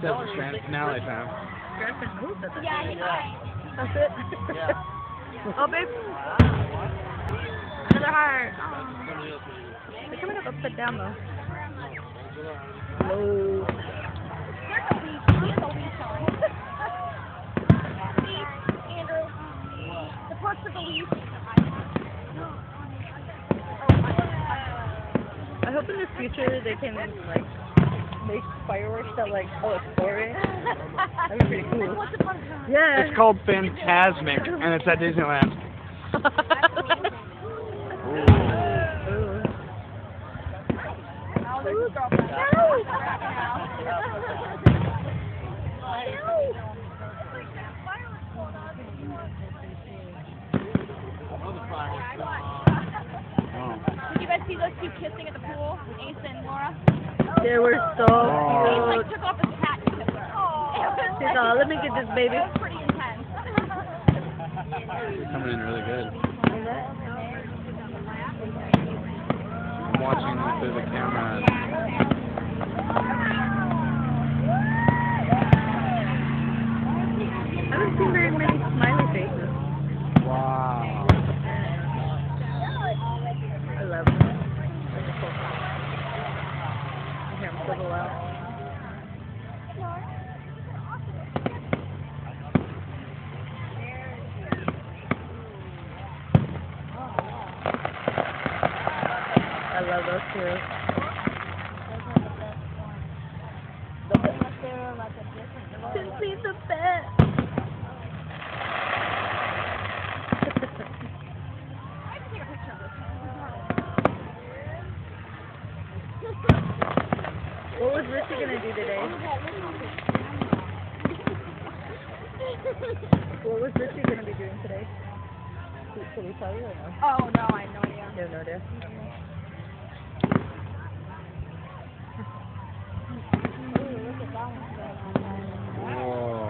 says it's grand finale time. Grand finale? Yeah. That's it? Yeah. Oh, babe. Another heart. They're coming up upside down, though. Hello. There's a leash. He has a leash on. See, Andrew. The perks of the leash. I hope in the future they can, like, make fireworks that, like, explore it. That'd be pretty cool. What's the fun time? Yeah. It's called Phantasmic, and it's at Disneyland. Oh, there's a girlfriend. Did you guys see those two kissing at the pool? Asa and Laura? They were so He like cute. took off his hat to kiss her. She's all, let me get this baby. It was pretty intense. Coming in really good. I'm watching through the camera. I haven't seen very many smiley faces. Wow. I love them. I hear them so loud. I love those two. Simply the best. What was Richie gonna do today? What was Richie gonna be doing today? Can we tell you or no? Oh, no, I have no idea. You have no idea. Look at that one. Whoa.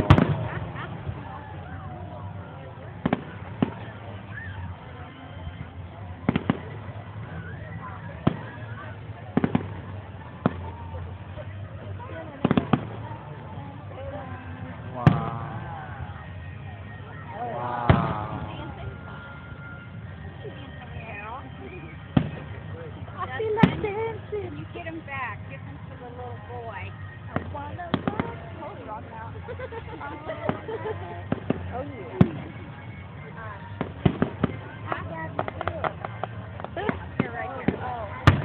I feel like dancing. You get him back. Give him to the little boy. I wanna hold it on now. Oh yeah. You're right here. Oh.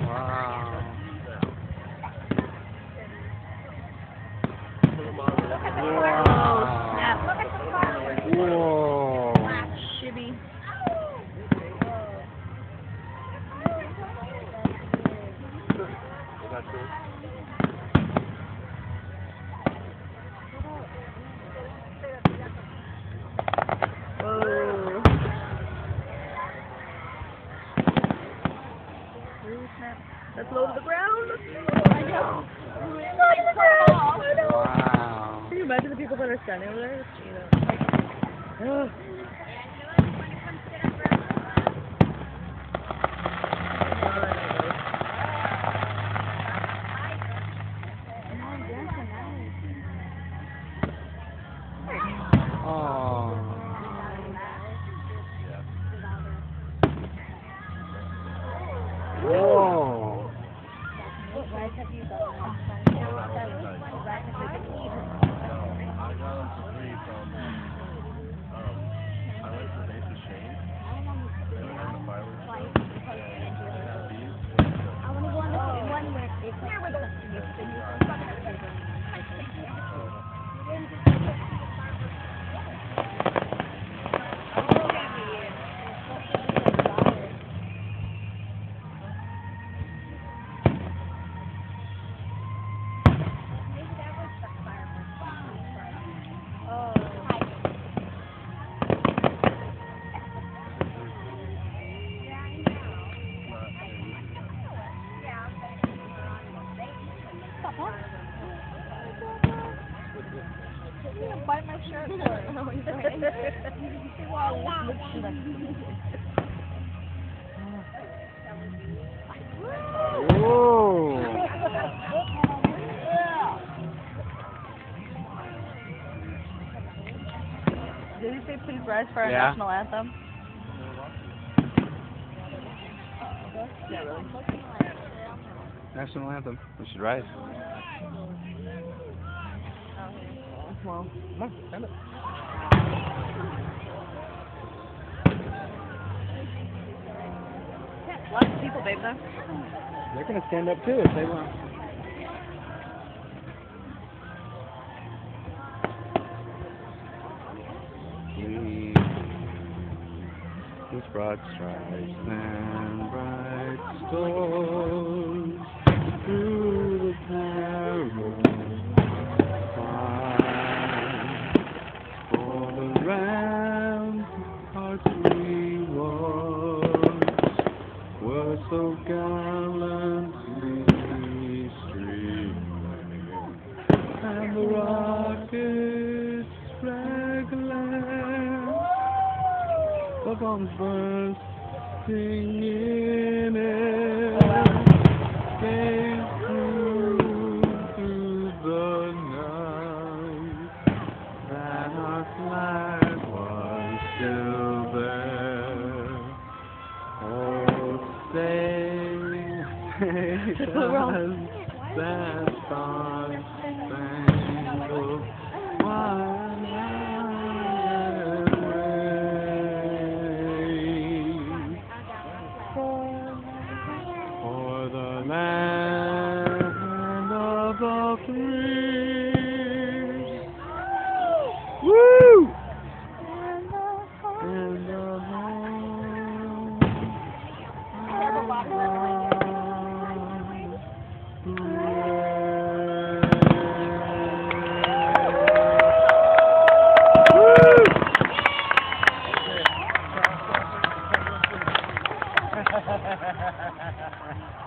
Wow. Oh snap. Look at the fireworks. Whoa. Shibby. Whoa. Ooh, snap. Let's low to the ground. I know. Low to the ground. I know. Wow. Can you imagine the people that are standing over there? Ugh. Oh. Whoa. What rides have you done? Bite my shirt for Whoa. Can you say please rise for our Yeah. national anthem? Yeah, really. National anthem. We should rise. Well, come on, stand up. Lots of people, babe, though. They're gonna stand up too if they want. With broad stripes and bright stars through the perilous fight, for the ramparts we watched were so gallantly streaming, and the rockets' fragments, the bombs bursting in it, came through the night, that our flag was still there. Oh, say does that star-spangled for the land of the free. Woo! And the home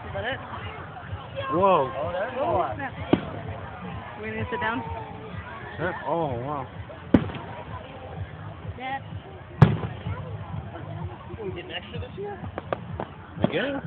Is that it? Whoa. Oh, snap. We need to sit down? Oh, wow. Dad. We getting extra this year? I guess.